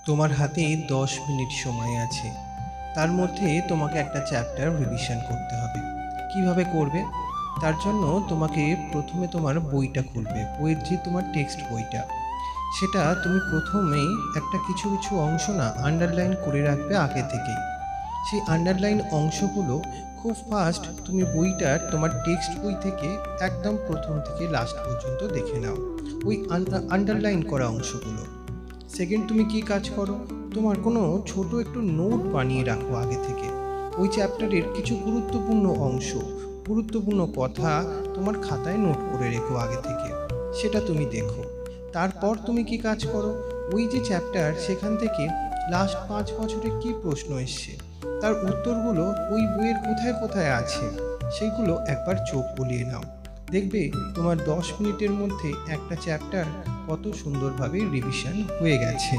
তোমার হাতে 10 মিনিট সময় আছে। তার মধ্যে তোমাকে একটা চ্যাপ্টার রিভিশন করতে হবে। কিভাবে করবে? তার জন্য তোমাকে প্রথমে তোমার বইটা খুলবে, বইয়ের যে তোমার টেক্সট বইটা, সেটা তুমি প্রথমেই একটা কিছু কিছু অংশ না আন্ডারলাইন করে রাখবে আগে থেকেই। সেই আন্ডারলাইন অংশগুলো খুব ফাস্ট তুমি বইটার তোমার টেক্সট বই থেকে একদম প্রথম থেকে লাস্ট পর্যন্ত দেখে নাও ওই আন্ডারলাইন করা অংশগুলো। সেকেন্ড, তুমি কি কাজ করো, তোমার কোনো ছোট একটু নোট বানিয়ে রাখো আগে থেকে। ওই চ্যাপ্টারের কিছু গুরুত্বপূর্ণ অংশ, গুরুত্বপূর্ণ কথা তোমার খাতায় নোট করে রেখো আগে থেকে, সেটা তুমি দেখো। তারপর তুমি কি কাজ করো, ওই যে চ্যাপ্টার সেখান থেকে লাস্ট 5 বছরে কি প্রশ্ন এসছে তার উত্তরগুলো ওই বইয়ের কোথায় কোথায় আছে সেইগুলো একবার চোখ বুলিয়ে নাও। দেখবে তোমার 10 মিনিটের মধ্যে একটা চ্যাপ্টার কত সুন্দরভাবে রিভিশন হয়ে গেছে।